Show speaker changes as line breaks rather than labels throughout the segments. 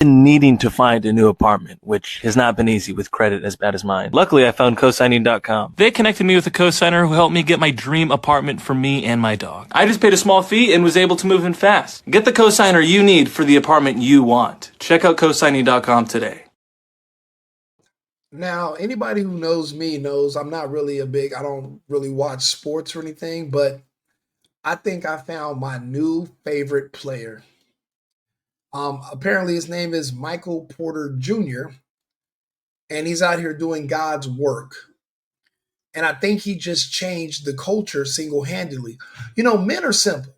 been needing to find a new apartment, which has not been easy with credit as bad as mine. Luckily, I found cosigning.com. They connected me with a cosigner who helped me get my dream apartment for me and my dog. I just paid a small fee and was able to move in fast. Get the cosigner you need for the apartment you want. Check out cosigning.com today.
Now, anybody who knows me knows I don't really watch sports or anything, but I think I found my new favorite player. Apparently his name is Michael Porter Jr., and he's out here doing God's work. And I think he just changed the culture single-handedly. You know, men are simple.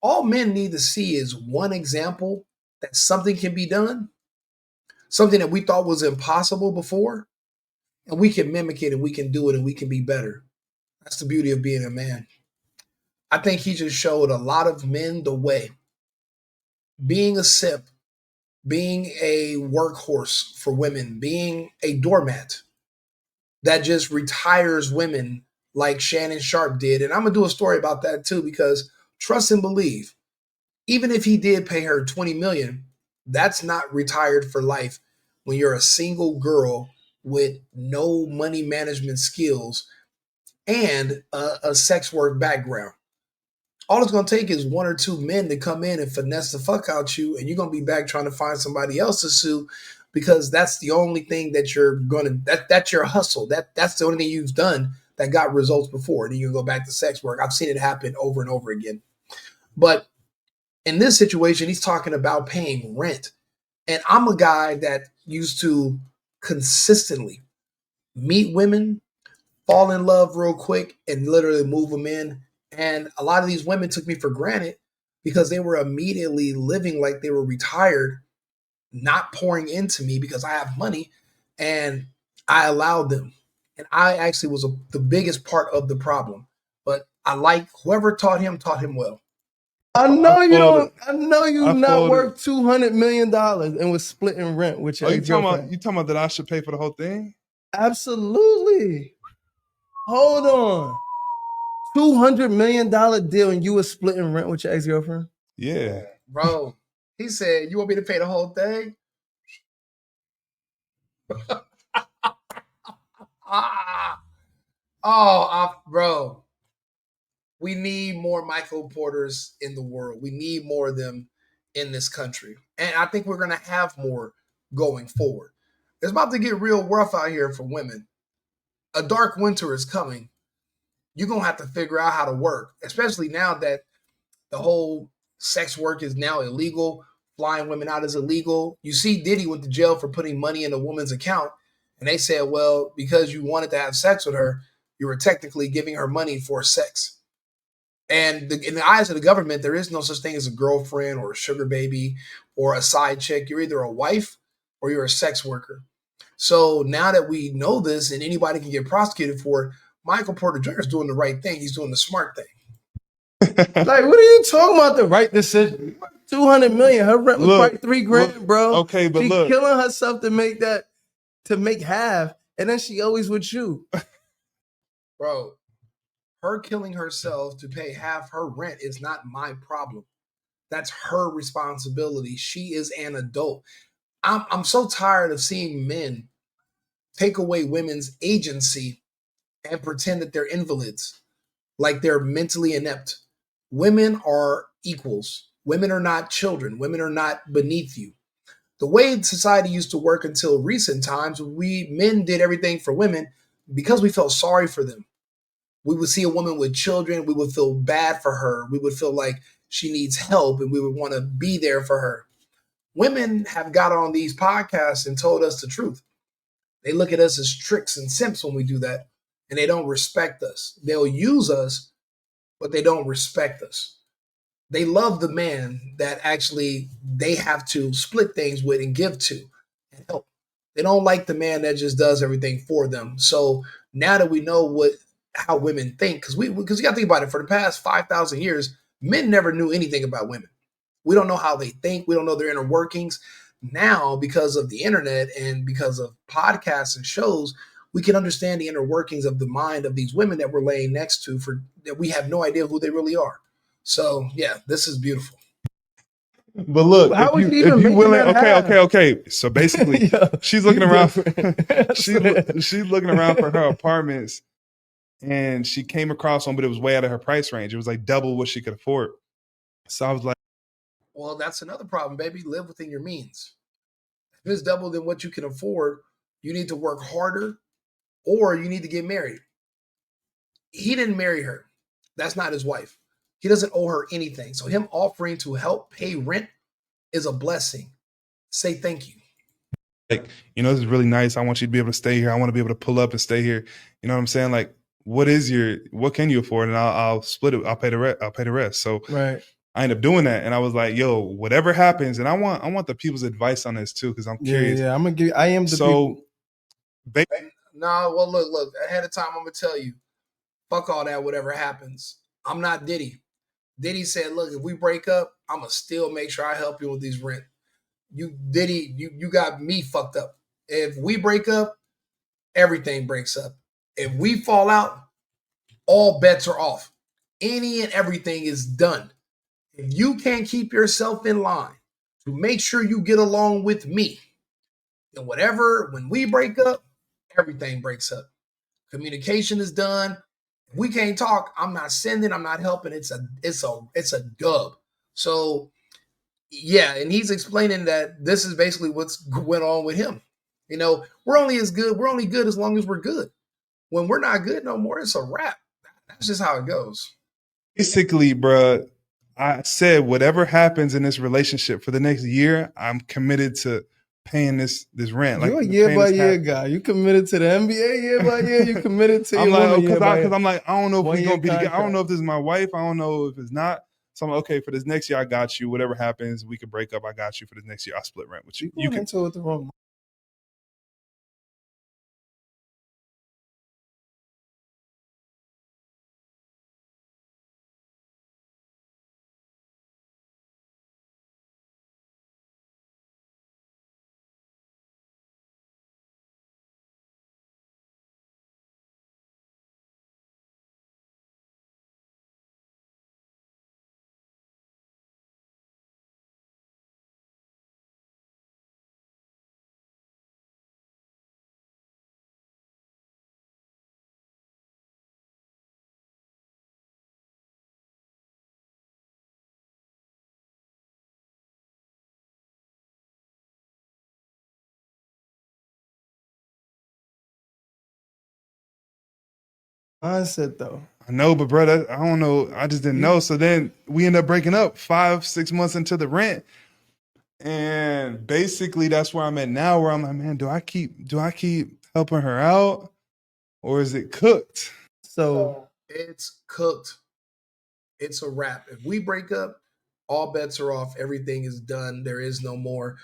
All men need to see is one example that something can be done, something that we thought was impossible before, and we can mimic it and we can do it and we can be better. That's the beauty of being a man. I think he just showed a lot of men the way. Being a simp, being a workhorse for women, being a doormat that just retires women like Shannon Sharp did. And I'm going to do a story about that too, because trust and believe, even if he did pay her $20 million, that's not retired for life when you're a single girl with no money management skills and a sex work background. All it's going to take is one or two men to come in and finesse the fuck out you, and you're going to be back trying to find somebody else to sue, because that's the only thing that you're going to, that's your hustle. That's the only thing you've done that got results before. Then you go back to sex work. I've seen it happen over and over again. But in this situation, he's talking about paying rent. And I'm a guy that used to consistently meet women, fall in love real quick, and literally move them in. And a lot of these women took me for granted because they were immediately living like they were retired, not pouring into me because I have money, and I allowed them. And I actually was the biggest part of the problem. But I like whoever taught him well.
I know you
folded.
don't. I know you
I
not
folded.
worth $200 million and was splitting rent with your
You talking
ex-girlfriend.
about that I should pay for the whole thing?
Absolutely. Hold on. $200 million deal and you were splitting rent with your ex-girlfriend?
Yeah.
Bro, he said, you want me to pay the whole thing? Bro, we need more Michael Porters in the world. We need more of them in this country. And I think we're going to have more going forward. It's about to get real rough out here for women. A dark winter is coming. You're going to have to figure out how to work, especially now that the whole sex work is now illegal. Flying women out is illegal. You see Diddy went to jail for putting money in a woman's account. And they said, well, because you wanted to have sex with her, you were technically giving her money for sex. And in the eyes of the government, there is no such thing as a girlfriend or a sugar baby or a side chick. You're either a wife or you're a sex worker. So now that we know this and anybody can get prosecuted for it, Michael Porter Jr. is doing the right thing. He's doing the smart thing.
Like, what are you talking about? The right decision? $200 million. Her rent was like $3,000, bro.
Okay, but
she's
look,
killing herself to make half, and then she always with you.
Bro, her killing herself to pay half her rent is not my problem. That's her responsibility. She is an adult. I'm so tired of seeing men take away women's agency and pretend that they're invalids, like they're mentally inept. Women are equals. Women are not children. Women are not beneath you. The way society used to work until recent times, men did everything for women because we felt sorry for them. We would see a woman with children, we would feel bad for her. We would feel like she needs help and we would want to be there for her. Women have got on these podcasts and told us the truth. They look at us as tricks and simps when we do that, and they don't respect us. They'll use us, but they don't respect us. They love the man that actually they have to split things with and give to and help. They don't like the man that just does everything for them. So now that we know how women think, because you got to think about it, for the past 5,000 years, men never knew anything about women. We don't know how they think. We don't know their inner workings. Now, because of the internet and because of podcasts and shows, we can understand the inner workings of the mind of these women that we're laying next to, that we have no idea who they really are. So, yeah, this is beautiful.
But look,
How was she
if
even
you
making
willing,
that
okay. So basically,
Yo,
she's looking
you
around.
different.
She's looking around for her apartments, and she came across one, but it was way out of her price range. It was like double what she could afford. So I was like,
Well, that's another problem, baby. Live within your means. If it's double than what you can afford, you need to work harder or you need to get married. He didn't marry her. That's not his wife. He doesn't owe her anything. So him offering to help pay rent is a blessing. Say thank you.
this is really nice. I want you to be able to stay here. I want to be able to pull up and stay here. You know what I'm saying? Like, what can you afford? And I'll split it. I'll pay the rest. I'll pay the rest. So
Right.
I ended up doing that, and I was like, yo, whatever happens, and I want the people's advice on this too, because I'm curious.
Yeah. I'm gonna give. I am the people.
So
No, well, look. Ahead of time, I'm gonna tell you, fuck all that. Whatever happens, I'm not Diddy. Diddy said, look, if we break up, I'm gonna still make sure I help you with these rent. You Diddy, you got me fucked up. If we break up, everything breaks up. If we fall out, all bets are off. Any and everything is done. If you can't keep yourself in line to make sure you get along with me, then when we break up, everything breaks up. Communication is done. If we can't talk, I'm not sending, I'm not helping. It's a dub. So yeah, and he's explaining that this is basically what's went on with him. We're only good as long as we're good. When we're not good no more, it's a wrap. That's just how it goes.
basically, bruh, I said whatever happens in this relationship for the next year, I'm committed to paying this rent.
You're a
Like
year
paying
by
this
year
half.
guy. You committed to the NBA year by year. You committed to
I'm
your
like,
woman year by
because
year.
I'm like, I don't know if
1
we're
year
gonna be together. I don't
contract.
know if this is my wife. I don't know if it's not. So I'm like, okay, for this next year, I got you. Whatever happens, we could break up. I got you for this next year. I'll split rent with you.
You
You
going
can.
into it with the wrong. Mindset though.
I know, but brother, I don't know. I just didn't know. So then we end up breaking up 5-6 months into the rent. And basically that's where I'm at now, where I'm like, man, do I keep helping her out or is it cooked?
So
It's cooked. It's a wrap. If we break up, all bets are off. Everything is done. There is no more.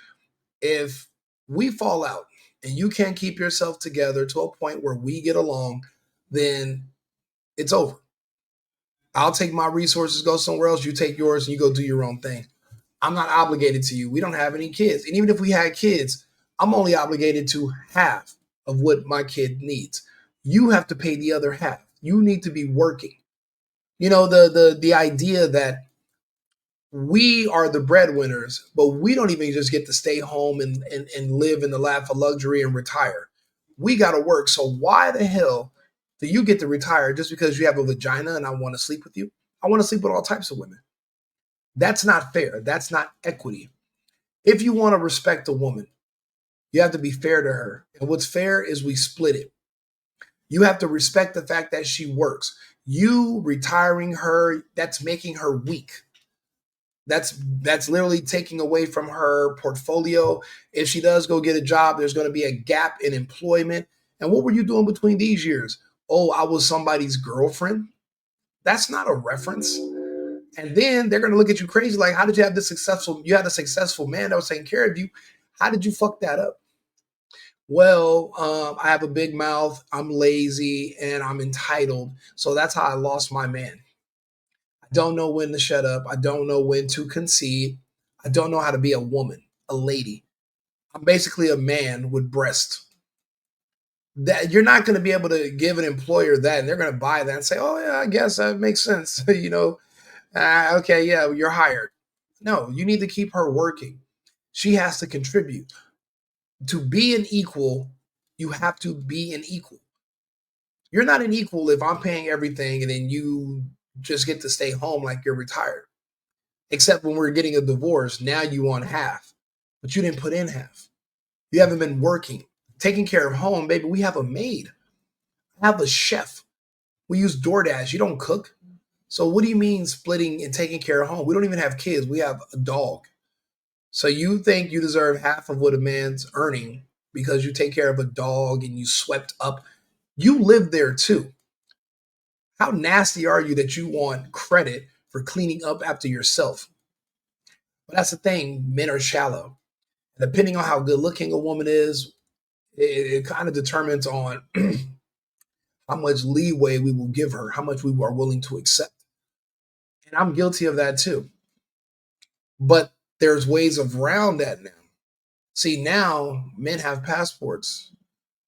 If we fall out and you can't keep yourself together to a point where we get along, then it's over. I'll take my resources, go somewhere else. You take yours and you go do your own thing. I'm not obligated to you. We don't have any kids. And even if we had kids, I'm only obligated to half of what my kid needs. You have to pay the other half. You need to be working. The idea that we are the breadwinners, but we don't even just get to stay home and live in the lap of luxury and retire. We got to work. So why the hell do you get to retire just because you have a vagina and I want to sleep with you? I want to sleep with all types of women. That's not fair. That's not equity. If you want to respect a woman, you have to be fair to her. And what's fair is we split it. You have to respect the fact that she works. You retiring her, that's making her weak. That's literally taking away from her portfolio. If she does go get a job, there's going to be a gap in employment. And what were you doing between these years? Oh, I was somebody's girlfriend. That's not a reference. And then they're going to look at you crazy like, how did you have this successful? You had a successful man that was taking care of you. How did you fuck that up? Well, I have a big mouth, I'm lazy, and I'm entitled. So that's how I lost my man. I don't know when to shut up. I don't know when to concede. I don't know how to be a woman, a lady. I'm basically a man with breasts. That you're not going to be able to give an employer that, and they're going to buy that and say, "Oh yeah, I guess that makes sense." Okay, yeah, you're hired. No, you need to keep her working. She has to contribute. To be an equal, you have to be an equal. You're not an equal if I'm paying everything and then you just get to stay home like you're retired. Except when we're getting a divorce, now you want half, but you didn't put in half. You haven't been working, taking care of home, baby. We have a maid, I have a chef. We use DoorDash. You don't cook. So what do you mean splitting and taking care of home? We don't even have kids. We have a dog. So you think you deserve half of what a man's earning because you take care of a dog and you swept up. You live there too. How nasty are you that you want credit for cleaning up after yourself? But that's the thing, men are shallow. Depending on how good looking a woman is, it kind of determines on how much leeway we will give her, how much we are willing to accept. And I'm guilty of that too. But there's ways around that now. See, now men have passports.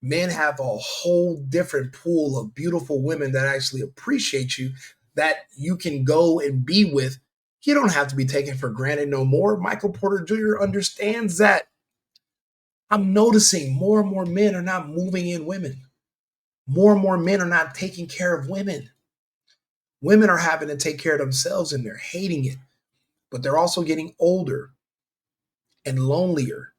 Men have a whole different pool of beautiful women that actually appreciate you, that you can go and be with. You don't have to be taken for granted no more. Michael Porter Jr. understands that. I'm noticing more and more men are not moving in women. More and more men are not taking care of women. Women are having to take care of themselves and they're hating it, but they're also getting older and lonelier.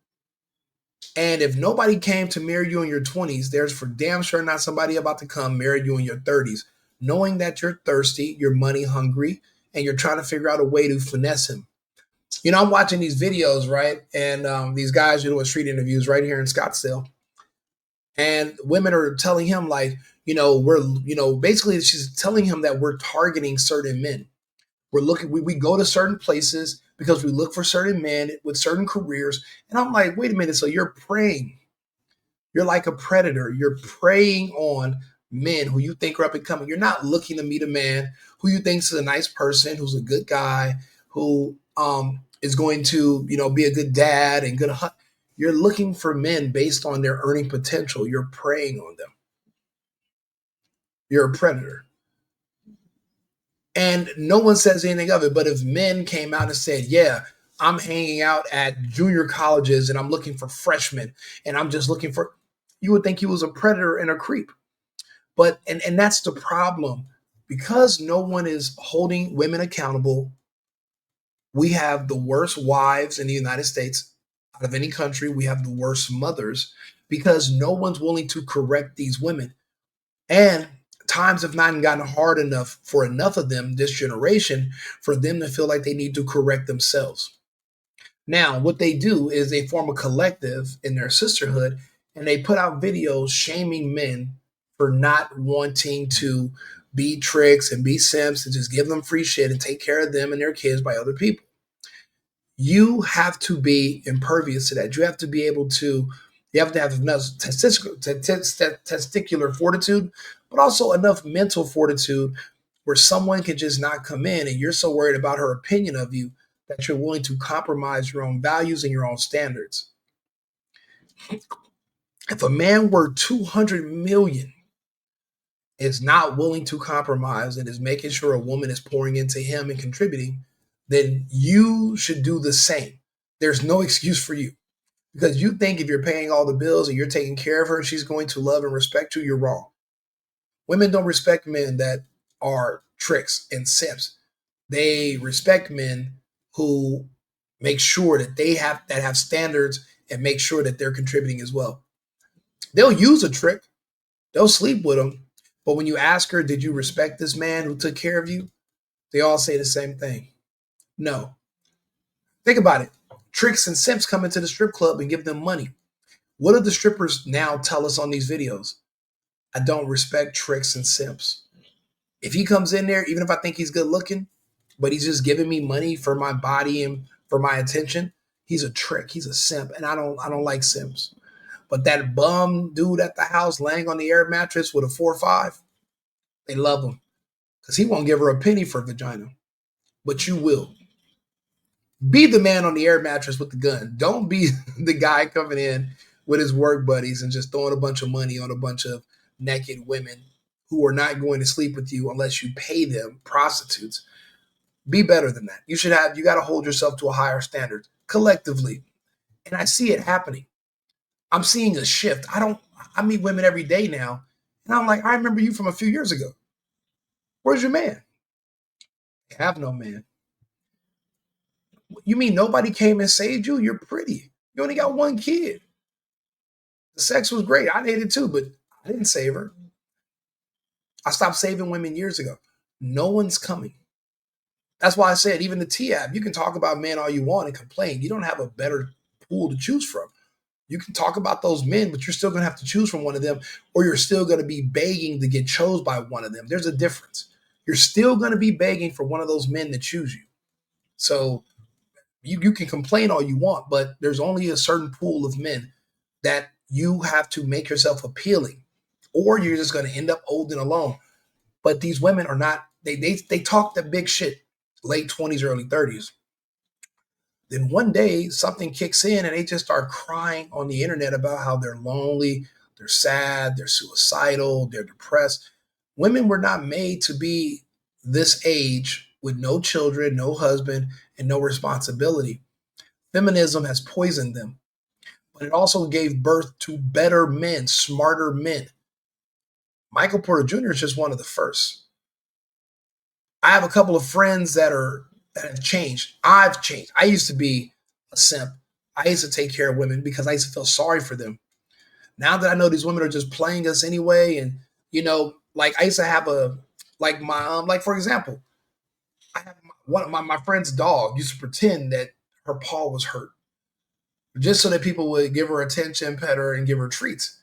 And if nobody came to marry you in your 20s, there's for damn sure not somebody about to come marry you in your 30s, knowing that you're thirsty, you're money hungry, and you're trying to figure out a way to finesse him. You know, I'm watching these videos, right? And these guys are doing street interviews right here in Scottsdale. And women are telling him, like, basically she's telling him that we're targeting certain men. We go to certain places because we look for certain men with certain careers. And I'm like, wait a minute. So you're preying. You're like a predator. You're preying on men who you think are up and coming. You're not looking to meet a man who you think is a nice person, who's a good guy, who is going to, be a good dad and good. You're looking for men based on their earning potential. You're preying on them. You're a predator. And no one says anything of it. But if men came out and said, yeah, I'm hanging out at junior colleges and I'm looking for freshmen and I'm just looking for, you would think he was a predator and a creep. But, and that's the problem. Because no one is holding women accountable, we have the worst wives in the United States out of any country. We have the worst mothers because no one's willing to correct these women. And times have not gotten hard enough for enough of them, this generation, for them to feel like they need to correct themselves. Now, what they do is they form a collective in their sisterhood and they put out videos shaming men for not wanting to be tricks and be simps and just give them free shit and take care of them and their kids by other people. You have to be impervious to that. You have to have enough testicular fortitude, but also enough mental fortitude where someone can just not come in and you're so worried about her opinion of you that you're willing to compromise your own values and your own standards. If a man worth 200 million is not willing to compromise and is making sure a woman is pouring into him and contributing, then you should do the same. There's no excuse for you. Because you think if you're paying all the bills and you're taking care of her, she's going to love and respect you, you're wrong. Women don't respect men that are tricks and simps. They respect men who make sure that have standards and make sure that they're contributing as well. They'll use a trick. They'll sleep with him. But when you ask her, did you respect this man who took care of you? They all say the same thing. No. Think about it. Tricks and simps come into the strip club and give them money. What do the strippers now tell us on these videos? I don't respect tricks and simps. If he comes in there, even if I think he's good looking, but he's just giving me money for my body and for my attention, he's a trick. He's a simp, and I don't like simps. But that bum dude at the house laying on the air mattress with a 4-5, they love him because he won't give her a penny for vagina. But you will. Be the man on the air mattress with the gun. Don't be the guy coming in with his work buddies and just throwing a bunch of money on a bunch of naked women who are not going to sleep with you unless you pay them, prostitutes. Be better than that. You got to hold yourself to a higher standard collectively. And I see it happening. I'm seeing a shift. I meet women every day now. And I'm like, I remember you from a few years ago. Where's your man? I have no man. You mean nobody came and saved you? You're pretty. You only got one kid. The sex was great. I dated too, but I didn't save her. I stopped saving women years ago. No one's coming. That's why I said, even the T-app, you can talk about men all you want and complain. You don't have a better pool to choose from. You can talk about those men, but you're still going to have to choose from one of them, or you're still going to be begging to get chose by one of them. There's a difference. You're still going to be begging for one of those men to choose you. So you can complain all you want, but there's only a certain pool of men that you have to make yourself appealing, or you're just going to end up old and alone. But these women are not, they talk that big shit, late 20s, early 30s. Then one day something kicks in and they just start crying on the internet about how they're lonely, they're sad, they're suicidal, they're depressed. Women were not made to be this age with no children, no husband, and no responsibility. Feminism has poisoned them, but it also gave birth to better men, smarter men. Michael Porter Jr. is just one of the first. I have a couple of friends that have changed. I've changed. I used to be a simp. I used to take care of women because I used to feel sorry for them. Now that I know these women are just playing us anyway, and like I used to have like for example, I have one of my friend's dog used to pretend that her paw was hurt just so that people would give her attention, pet her, and give her treats.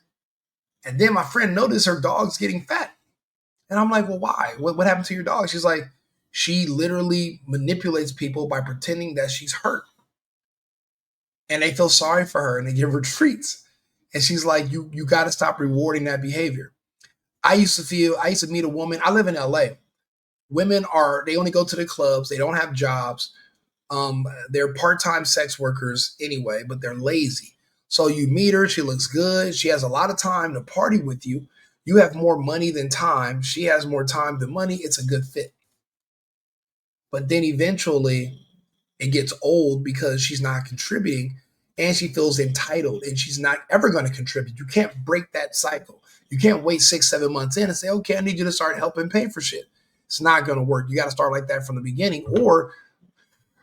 And then my friend noticed her dog's getting fat. And I'm like, well, why? What happened to your dog? She's like, she literally manipulates people by pretending that she's hurt. And they feel sorry for her and they give her treats. And she's like, you got to stop rewarding that behavior. I used to meet a woman. I live in LA. Women they only go to the clubs. They don't have jobs. They're part-time sex workers anyway, but they're lazy. So you meet her, she looks good. She has a lot of time to party with you. You have more money than time. She has more time than money. It's a good fit. But then eventually it gets old because she's not contributing and she feels entitled and she's not ever going to contribute. You can't break that cycle. You can't wait 6-7 months in and say, okay, I need you to start helping pay for shit. It's not going to work. You got to start like that from the beginning, or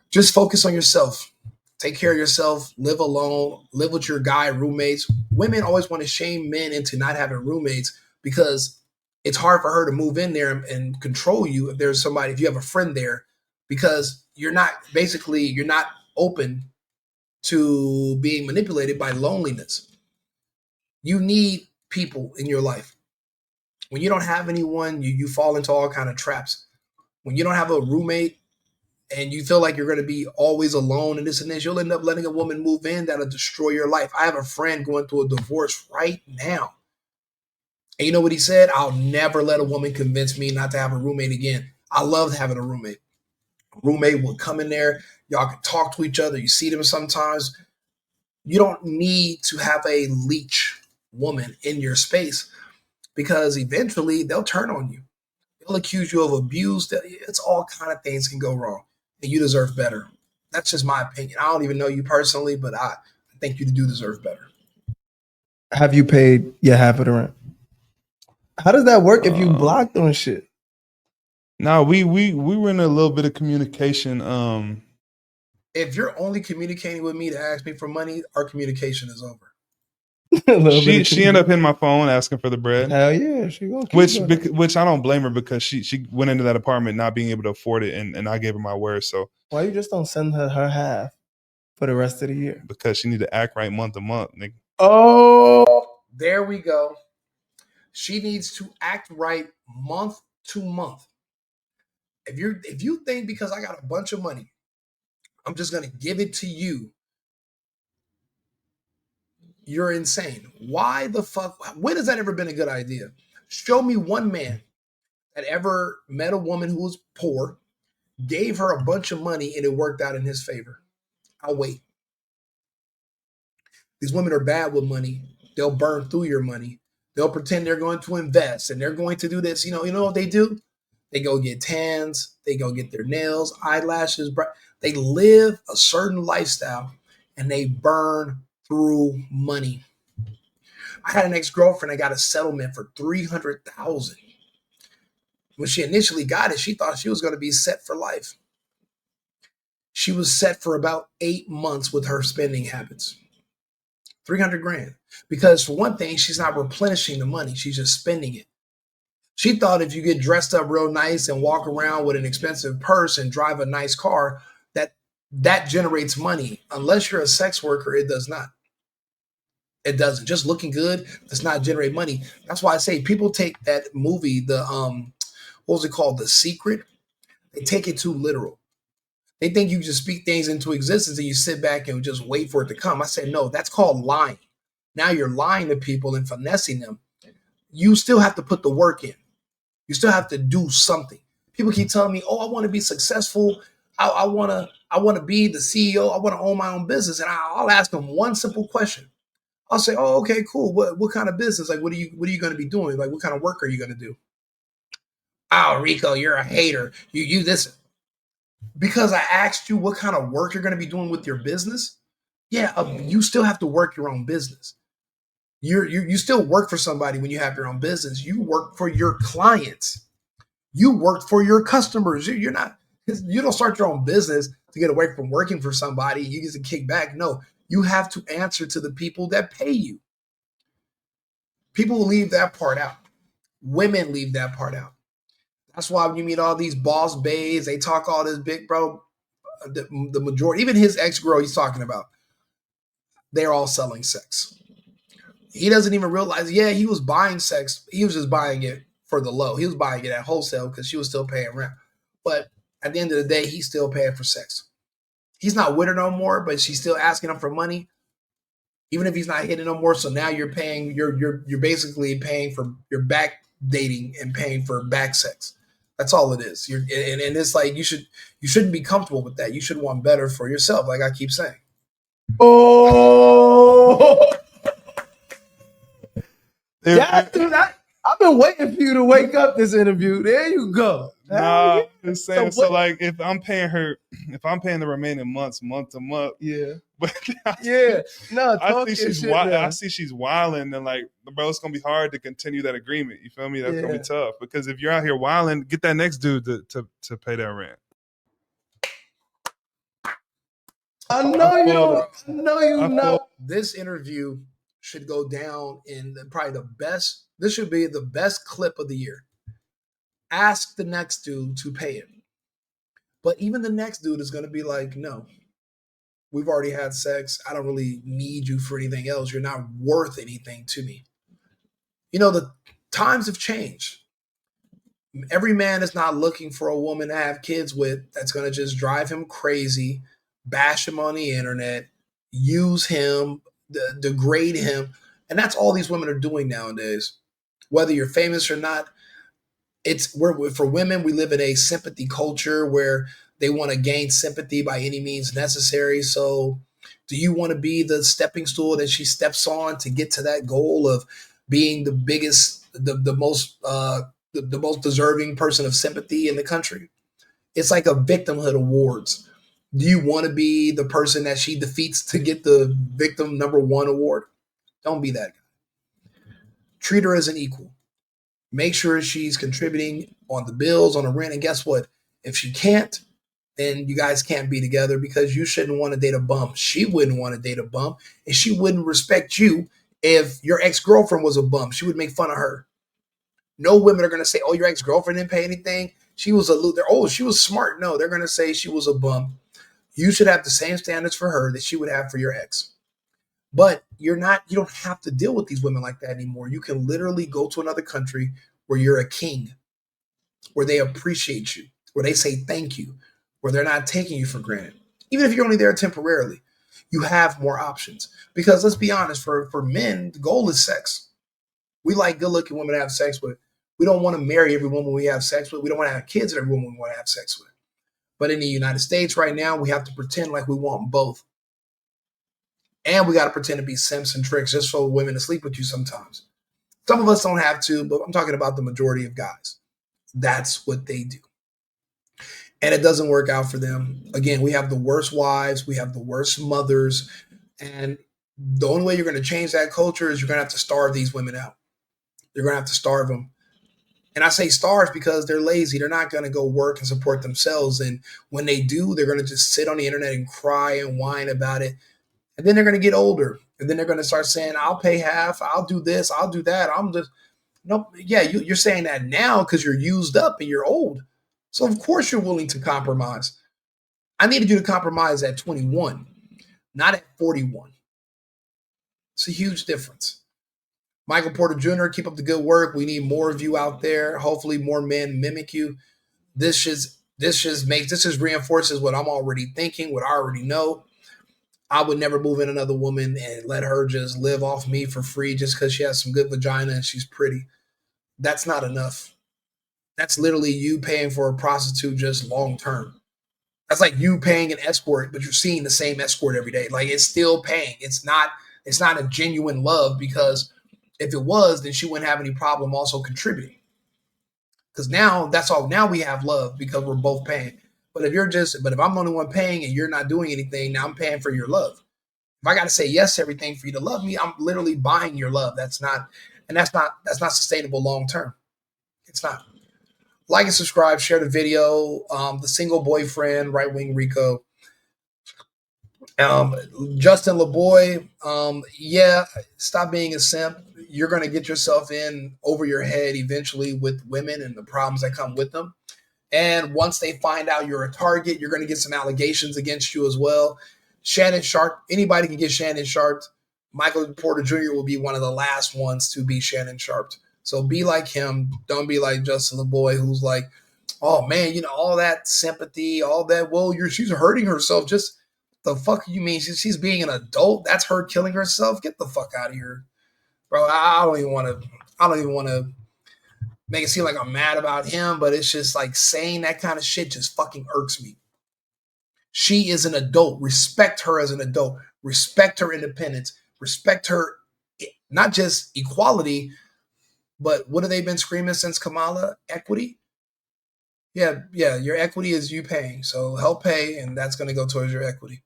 just focus on yourself. Take care of yourself, live alone, live with your guy roommates. Women always want to shame men into not having roommates because it's hard for her to move in there and control you if you have a friend there, because you're not open to being manipulated by loneliness. You need people in your life. When you don't have anyone, you fall into all kind of traps. When you don't have a roommate and you feel like you're going to be always alone and this, you'll end up letting a woman move in that'll destroy your life. I have a friend going through a divorce right now. And you know what he said? I'll never let a woman convince me not to have a roommate again. I loved having a roommate. A roommate would come in there. Y'all can talk to each other. You see them sometimes. You don't need to have a leech woman in your space because eventually they'll turn on you. They'll accuse you of abuse. It's all kind of things can go wrong. And you deserve better. That's just my opinion. I don't even know you personally, but I think you do deserve better.
Have you paid your half of the rent? How does that work if you blocked on shit?
No, we were in a little bit of communication.
If you're only communicating with me to ask me for money, our communication is over.
She ended up hitting my phone asking for the bread.
Hell yeah, she gonna
keep which I don't blame her because she went into that apartment not being able to afford it, and I gave her my word. So
why you just don't send her half for the rest of the year?
Because she need to act right month to month, nigga.
Oh, there we go. She needs to act right month to month. If you think because I got a bunch of money, I'm just gonna give it to you, you're insane. Why the fuck? When has that ever been a good idea? Show me one man that ever met a woman who was poor, gave her a bunch of money, and it worked out in his favor. I'll wait. These women are bad with money. They'll burn through your money. They'll pretend they're going to invest and they're going to do this. You know what they do? They go get tans, they go get their nails, eyelashes. They live a certain lifestyle and they burn through money. I had an ex-girlfriend that got a settlement for $300,000. When she initially got it, she thought she was going to be set for life. She was set for about 8 months with her spending habits. 300 grand. Because for one thing, she's not replenishing the money. She's just spending it. She thought if you get dressed up real nice and walk around with an expensive purse and drive a nice car, that generates money. Unless you're a sex worker, it does not. It doesn't. Just looking good does not generate money. That's why I say people take that movie, what was it called? The Secret. They take it too literal. They think you just speak things into existence and you sit back and just wait for it to come. I say, no, that's called lying. Now you're lying to people and finessing them. You still have to put the work in. You still have to do something. People keep telling me, oh, I want to be successful. I want to be the CEO. I want to own my own business. And I'll ask them one simple question. I'll say, oh, okay, cool. What kind of business? Like, what are you going to be doing? Like, what kind of work are you going to do? Oh, Rico, you're a hater. You this. Because I asked you what kind of work you're going to be doing with your business. Yeah, you still have to work your own business. You still work for somebody when you have your own business. You work for your clients. You work for your customers. You don't start your own business to get away from working for somebody. You get to kick back. No, you have to answer to the people that pay you. People leave that part out. Women leave that part out. That's why when you meet all these boss babes, they talk all this big, bro. The majority, even his ex-girl he's talking about, they're all selling sex. He doesn't even realize, yeah, he was buying sex. He was just buying it for the low. He was buying it at wholesale because she was still paying rent. But at the end of the day, he's still paying for sex. He's not with her no more, but she's still asking him for money, even if he's not hitting no more. So now you're paying, you're basically paying for your back dating and paying for back sex. That's all it is. And it's like you shouldn't be comfortable with that. You should want better for yourself, like I keep saying.
Oh, yeah, dude, I've been waiting for you to wake up this interview. There you go.
Nah, I'm just saying.
So
So like, if I'm paying the remaining months, month to month,
Yeah.
but
Yeah. No,
I
talk
see
your
she's
shit now.
I see she's wilding, and like, bro, it's gonna be hard to continue that agreement. You feel me? That's gonna
Yeah.
be tough because if you're out here wilding, get that next dude to pay that rent.
I know you
feel
don't. I know you
I
not.
This interview should go down in probably the best. This should be the best clip of the year. Ask the next dude to pay it. But even the next dude is going to be like, no, we've already had sex. I don't really need you for anything else. You're not worth anything to me. You know, the times have changed. Every man is not looking for a woman to have kids with that's going to just drive him crazy, bash him on the internet, use him, degrade him. And that's all these women are doing nowadays. Whether you're famous or not, for women, we live in a sympathy culture where they want to gain sympathy by any means necessary. So do you want to be the stepping stool that she steps on to get to that goal of being the biggest, the most deserving person of sympathy in the country? It's like a victimhood awards. Do you want to be the person that she defeats to get the victim number one award? Don't be that guy. Treat her as an equal. Make sure she's contributing on the bills, on the rent. And guess what? If she can't, then you guys can't be together because you shouldn't want to date a bum. She wouldn't want to date a bum. And she wouldn't respect you if your ex-girlfriend was a bum. She would make fun of her. No women are going to say, oh, your ex-girlfriend didn't pay anything. She was a loser. Oh, she was smart. No, they're going to say she was a bum. You should have the same standards for her that she would have for your ex. But you don't have to deal with these women like that anymore. You can literally go to another country where you're a king, where they appreciate you, where they say thank you, where they're not taking you for granted. Even if you're only there temporarily, you have more options. Because let's be honest, for men, the goal is sex. We like good looking women to have sex with. We don't want to marry every woman we have sex with. We don't want to have kids with every woman we want to have sex with. But in the United States right now, we have to pretend like we want both. And we got to pretend to be simps and tricks just for women to sleep with you sometimes. Some of us don't have to, but I'm talking about the majority of guys. That's what they do. And it doesn't work out for them. Again, we have the worst wives, we have the worst mothers, and the only way you're going to change that culture is you're going to have to starve these women out. You're going to have to starve them. And I say starve because they're lazy. They're not going to go work and support themselves. And when they do, they're going to just sit on the internet and cry and whine about it. And then they're going to get older. And then they're going to start saying, I'll pay half. I'll do this. I'll do that. I'm just, no, yeah, you're saying that now because you're used up and you're old. So of course you're willing to compromise. I needed you to compromise at 21, not at 41. It's a huge difference. Michael Porter Jr., keep up the good work. We need more of you out there. Hopefully more men mimic you. This just reinforces what I'm already thinking, what I already know. I would never move in another woman and let her just live off me for free just because she has some good vagina and she's pretty. That's not enough. That's literally you paying for a prostitute just long term. That's like you paying an escort, but you're seeing the same escort every day. Like, it's still paying. It's not a genuine love, because if it was, then she wouldn't have any problem also contributing. Because now that's all. Now we have love because we're both paying. But if I'm the only one paying and you're not doing anything, now I'm paying for your love. If I got to say yes to everything for you to love me, I'm literally buying your love. That's not sustainable long term. It's not. Like and subscribe, share the video. The Single Boyfriend, Right Wing Rico. Justin LeBoy, yeah, stop being a simp. You're going to get yourself in over your head eventually with women and the problems that come with them. And once they find out you're a target, you're going to get some allegations against you as well. Shannon Sharp, anybody can get Shannon Sharp. Michael Porter Jr. will be one of the last ones to be Shannon Sharp. So be like him. Don't be like Justin LeBoy, who's like, oh man, all that sympathy, all that. Well, she's hurting herself. Just the fuck you mean? She's being an adult. That's her killing herself. Get the fuck out of here, bro. I don't even want to make it seem like I'm mad about him, but it's just like saying that kind of shit just fucking irks me. She is an adult. Respect her as an adult. Respect her independence. Respect her, not just equality, but what have they been screaming since Kamala? Equity? Yeah, your equity is you paying. So help pay, and that's going to go towards your equity.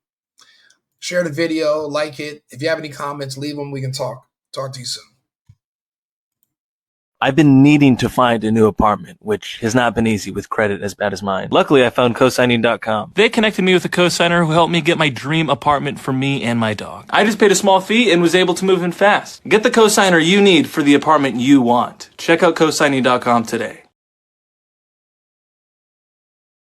Share the video, like it. If you have any comments, leave them. We can talk. Talk to you soon.
I've been needing to find a new apartment, which has not been easy with credit as bad as mine. Luckily, I found cosigning.com. They connected me with a cosigner who helped me get my dream apartment for me and my dog. I just paid a small fee and was able to move in fast. Get the cosigner you need for the apartment you want. Check out cosigning.com today.